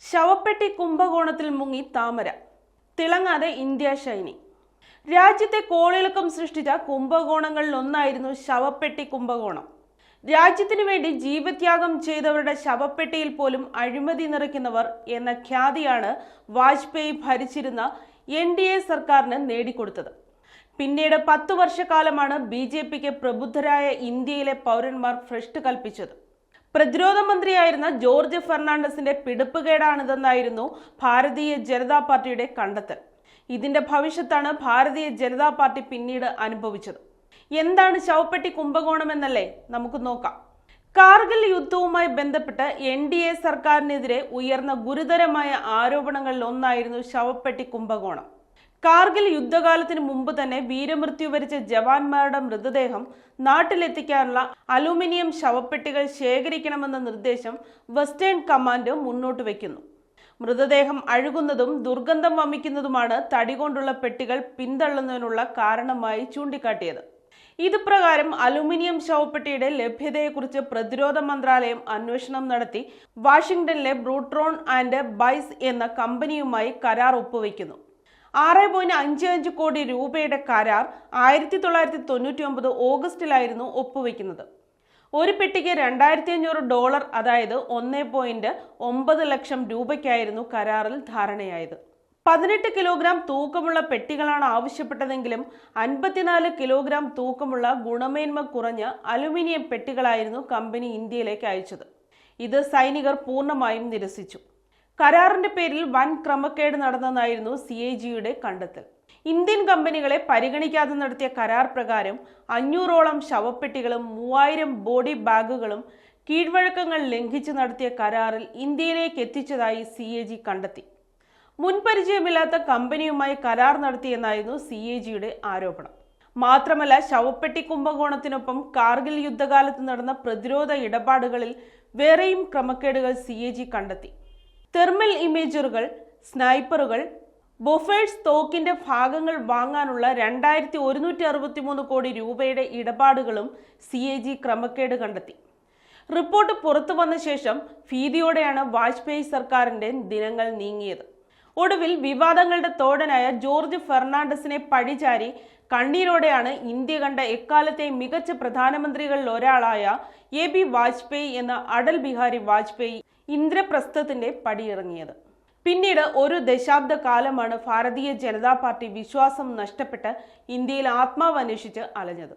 ശവപ്പെട്ടി കുംഭകോണത്തിൽ മുങ്ങി താമര, തിളങ്ങാതെ ഇന്ത്യ ഷൈനി. രാജ്യത്തെ കോളിളക്കം സൃഷ്ടിച്ച കുംഭകോണങ്ങളിൽ ഒന്നായിരുന്നു ശവപ്പെട്ടി കുംഭകോണം. രാജ്യത്തിനു വേണ്ടി ജീവത്യാഗം ചെയ്തവരുടെ ശവപ്പെട്ടിയിൽ പോലും അഴിമതി നിറയ്ക്കുന്നവർ എന്ന ഖ്യാതിയാണ് വാജ്പേയി ഭരിച്ചിരുന്ന NDA സർക്കാരിന് നേടിക്കൊടുത്തത്. പിന്നീട് 10 വർഷക്കാലമാണ് BJPക്ക് പ്രബുദ്ധരായ ഇന്ത്യയിലെ പൗരന്മാർ ഭ്രഷ്ട് കൽപ്പിച്ചത്. പ്രതിരോധ മന്ത്രിയായിരുന്ന ജോർജ് ഫെർണാണ്ടസിന്റെ പിടിപ്പുകേടാണിതെന്നായിരുന്നു ഭാരതീയ ജനതാ പാർട്ടിയുടെ കണ്ടെത്തൽ. ഇതിന്റെ ഭവിഷ്യത്താണ് ഭാരതീയ ജനതാ പാർട്ടി പിന്നീട് അനുഭവിച്ചത്. എന്താണ് ശവപ്പെട്ടി കുംഭകോണം എന്നല്ലേ നമുക്ക് നോക്കാം. കാർഗിൽ യുദ്ധവുമായി ബന്ധപ്പെട്ട് NDA സർക്കാരിനെതിരെ ഉയർന്ന ഗുരുതരമായ ആരോപണങ്ങളിൽ ഒന്നായിരുന്നു ശവപ്പെട്ടി കുംഭകോണം. കാർഗിൽ യുദ്ധകാലത്തിന് മുമ്പ് തന്നെ വീരമൃത്യു വരിച്ച ജവാന്മാരുടെ മൃതദേഹം നാട്ടിലെത്തിക്കാനുള്ള അലൂമിനിയം ശവപ്പെട്ടികൾ ശേഖരിക്കണമെന്ന നിർദ്ദേശം വെസ്റ്റേൺ കമാൻഡ് മുന്നോട്ട് വയ്ക്കുന്നു. മൃതദേഹം അഴുകുന്നതും ദുർഗന്ധം വമിക്കുന്നതുമാണ് തടികൊണ്ടുള്ള പെട്ടികൾ പിന്തള്ളുന്നതിനുള്ള കാരണമായി ചൂണ്ടിക്കാട്ടിയത്. ഇതുപ്രകാരം അലൂമിനിയം ശവപ്പെട്ടിയുടെ ലഭ്യതയെക്കുറിച്ച് പ്രതിരോധ മന്ത്രാലയം അന്വേഷണം നടത്തി വാഷിംഗ്ടണിലെ ബ്രൂട്രോൺ ആൻഡ് ബൈസ് എന്ന കമ്പനിയുമായി കരാർ ഒപ്പുവെക്കുന്നു. 6.55 കോടി രൂപയുടെ കരാർ 1999 ഓഗസ്റ്റിലായിരുന്നു ഒപ്പുവെക്കുന്നത്. ഒരു പെട്ടിക്ക് $2500, അതായത് 1.9 ലക്ഷം രൂപയ്ക്കായിരുന്നു കരാറിൽ ധാരണയായത്. 18 കിലോഗ്രാം തൂക്കമുള്ള പെട്ടികളാണ് ആവശ്യപ്പെട്ടതെങ്കിലും 54 കിലോഗ്രാം തൂക്കമുള്ള ഗുണമേന്മ കുറഞ്ഞ അലുമിനിയം പെട്ടികളായിരുന്നു കമ്പനി ഇന്ത്യയിലേക്ക് അയച്ചത്. ഇത് സൈനികർ പൂർണ്ണമായും നിരസിച്ചു. കരാറിന്റെ പേരിൽ വൻ ക്രമക്കേട് നടന്നെന്നായിരുന്നു CAGയുടെ കണ്ടെത്തൽ. ഇന്ത്യൻ കമ്പനികളെ പരിഗണിക്കാതെ നടത്തിയ കരാർ പ്രകാരം 500ഓളം ശവപ്പെട്ടികളും 3000 ബോഡി ബാഗുകളും കീഴ്വഴക്കങ്ങൾ ലംഘിച്ച് നടത്തിയ കരാറിൽ ഇന്ത്യയിലേക്ക് എത്തിച്ചതായി CAG കണ്ടെത്തി. മുൻപരിചയമില്ലാത്ത കമ്പനിയുമായി കരാർ നടത്തിയെന്നായിരുന്നു CAGയുടെ ആരോപണം. മാത്രമല്ല, ശവപ്പെട്ടി കുംഭകോണത്തിനൊപ്പം കാർഗിൽ യുദ്ധകാലത്ത് നടന്ന പ്രതിരോധ ഇടപാടുകളിൽ വേറെയും ക്രമക്കേടുകൾ CAG കണ്ടെത്തി. തെർമൽ ഇമേജറുകൾ, സ്നൈപ്പറുകൾ, ബൊഫേഴ്സ് തോക്കിന്റെ ഭാഗങ്ങൾ വാങ്ങാനുള്ള 2163 കോടി രൂപയുടെ ഇടപാടുകളും CAG ക്രമക്കേട് കണ്ടെത്തി. റിപ്പോർട്ട് പുറത്തു വന്ന ശേഷം ഭീതിയോടെയാണ് വാജ്പേയി സർക്കാരിന്റെ ദിനങ്ങൾ നീങ്ങിയത്. ഒടുവിൽ വിവാദങ്ങളുടെ തോടനായ ജോർജ് ഫെർണാണ്ടസിനെ പഴിചാരി കണ്ണീരോടെയാണ് ഇന്ത്യ കണ്ട എക്കാലത്തെ മികച്ച പ്രധാനമന്ത്രികളിൽ ഒരാളായ AB വാജ്പേയി എന്ന അടൽ ബിഹാരി വാജ്പേയി ഇന്ദ്രപ്രസ്ഥത്തിന്റെ പടിയിറങ്ങിയത്. പിന്നീട് ഒരു ദശാബ്ദ കാലമാണ് ഭാരതീയ ജനതാ പാർട്ടി വിശ്വാസം നഷ്ടപ്പെട്ട് ഇന്ത്യയിൽ ആത്മാവ് അന്വേഷിച്ച് അലഞ്ഞത്.